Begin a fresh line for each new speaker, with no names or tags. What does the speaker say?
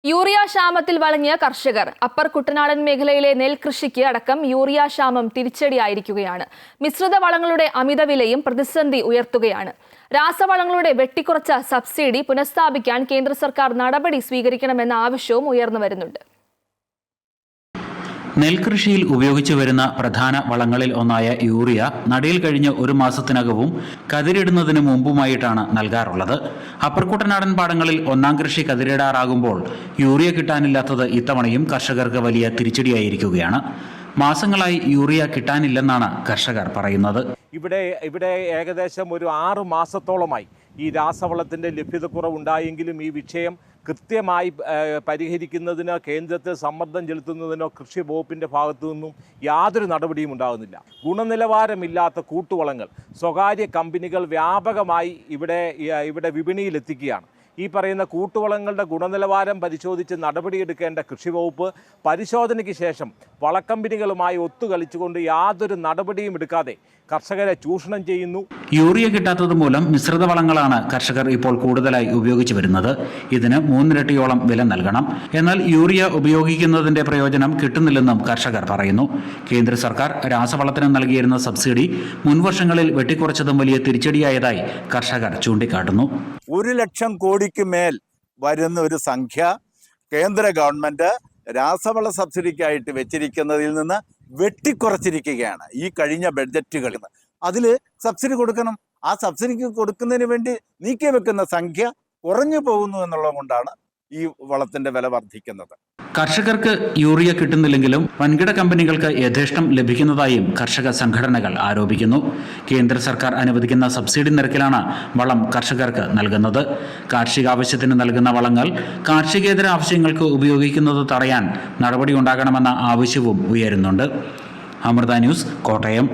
Urea ക്ഷാമത്തിൽ വലഞ്ഞ കർഷകർ. Upper കുട്ടനാടൻ മേഖലയിലെ നെൽകൃഷിക്ക് അടക്കം യൂറിയ ക്ഷാമം തിരിച്ചടിയായിരിക്കുകയാണ്. മിശ്രിത വളങ്ങളുടെ അമിതവിലയും പ്രതിസന്ധി ഉയർത്തുകയാണ്. രാസവളങ്ങളുടെ വെട്ടിക്കുറച്ച സബ്സിഡി പുനഃസ്ഥാപിക്കാൻ കേന്ദ്ര സർക്കാർ നടപടി സ്വീകരിക്കണമെന്ന ആവശ്യവും ഉയർന്നു വരുന്നുണ്ട്.
നെൽകൃഷിയിൽ ഉപയോഗിച്ചു വരുന്ന പ്രധാന വളങ്ങളിൽ ഒന്നായ യൂറിയ നടയിൽ കഴിഞ്ഞ് ഒരു മാസത്തിനകവും കതിരിടുന്നതിന് മുമ്പുമായിട്ടാണ് നൽകാറുള്ളത്. അപ്പർ കുട്ടനാടൻ പാടങ്ങളിൽ ഒന്നാം കൃഷി കതിരിടാറാകുമ്പോൾ യൂറിയ കിട്ടാനില്ലാത്തത് ഇത്തവണയും കർഷകർക്ക് വലിയ തിരിച്ചടിയായിരിക്കുകയാണ്. മാസങ്ങളായി യൂറിയ കിട്ടാനില്ലെന്നാണ് കർഷകർ പറയുന്നത്.
ഇവിടെ ഏകദേശം ഒരു 6 മാസത്തോളമായി ഈ രാസവളത്തിൻ്റെ ലഭ്യതക്കുറവുണ്ടായെങ്കിലും ഈ വിഷയം കൃത്യമായി പരിഹരിക്കുന്നതിനോ കേന്ദ്രത്തെ സമ്മർദ്ദം ചെലുത്തുന്നതിനോ കൃഷി വകുപ്പിൻ്റെ ഭാഗത്തു നിന്നും യാതൊരു നടപടിയും ഉണ്ടാകുന്നില്ല. ഗുണനിലവാരമില്ലാത്ത കൂട്ടുവളങ്ങൾ സ്വകാര്യ കമ്പനികൾ വ്യാപകമായി ഇവിടെ വിപണിയിലെത്തിക്കുകയാണ്. ഈ പറയുന്ന കൂട്ടുവളങ്ങളുടെ ഗുണനിലവാരം പരിശോധിച്ച് നടപടിയെടുക്കേണ്ട കൃഷി വകുപ്പ് പരിശോധനയ്ക്ക് ശേഷം വളക്കമ്പനികളുമായി ഒത്തുകളിച്ചുകൊണ്ട് യാതൊരു നടപടിയും എടുക്കാതെ കർഷകരെ ചൂഷണം ചെയ്യുന്നു.
യൂറിയ കിട്ടാത്തത് മൂലം മിശ്രിത വളങ്ങളാണ് കർഷകർ ഇപ്പോൾ കൂടുതലായി ഉപയോഗിച്ചു വരുന്നത്. ഇതിന് 3 ഇരട്ടിയോളം വില നൽകണം. എന്നാൽ യൂറിയ ഉപയോഗിക്കുന്നതിന്റെ പ്രയോജനം കിട്ടുന്നില്ലെന്നും കർഷകർ പറയുന്നു. കേന്ദ്ര സർക്കാർ രാസവളത്തിന് നൽകിയിരുന്ന സബ്സിഡി മുൻവർഷങ്ങളിൽ വെട്ടിക്കുറച്ചതും വലിയ തിരിച്ചടിയായതായി കർഷകർ ചൂണ്ടിക്കാട്ടുന്നു.
1 ലക്ഷം കോടിക്ക് മേൽ വരുന്ന ഒരു സംഖ്യ കേന്ദ്ര ഗവൺമെന്റ് രാസവള സബ്സിഡിക്കായിട്ട് വെച്ചിരിക്കുന്നതിൽ നിന്ന് വെട്ടിക്കുറച്ചിരിക്കുകയാണ്. ഈ കഴിഞ്ഞ ബഡ്ജറ്റുകളിൽ നിന്ന് അതിൽ സബ്സിഡി കൊടുക്കണം. ആ സബ്സിഡിക്ക് കൊടുക്കുന്നതിന് വേണ്ടി നീക്കി വെക്കുന്ന സംഖ്യ കുറഞ്ഞു പോകുന്നു എന്നുള്ളത് കൊണ്ടാണ് ഈ വളത്തിന്റെ വില വർദ്ധിക്കുന്നത്.
കർഷകർക്ക് യൂറിയ കിട്ടുന്നില്ലെങ്കിലും വൻകിട കമ്പനികൾക്ക് യഥേഷ്ടം ലഭിക്കുന്നതായും കർഷക സംഘടനകൾ ആരോപിക്കുന്നു. കേന്ദ്ര സർക്കാർ അനുവദിക്കുന്ന സബ്സിഡി നിരക്കിലാണ് വളം കർഷകർക്ക് നൽകുന്നത്. കാർഷികാവശ്യത്തിന് നൽകുന്ന വളങ്ങൾ കാർഷികേതര ആവശ്യങ്ങൾക്ക് ഉപയോഗിക്കുന്നത് തടയാൻ നടപടിയുണ്ടാകണമെന്ന ആവശ്യവും ഉയരുന്നുണ്ട്. അമൃത ന്യൂസ്, കോട്ടയം.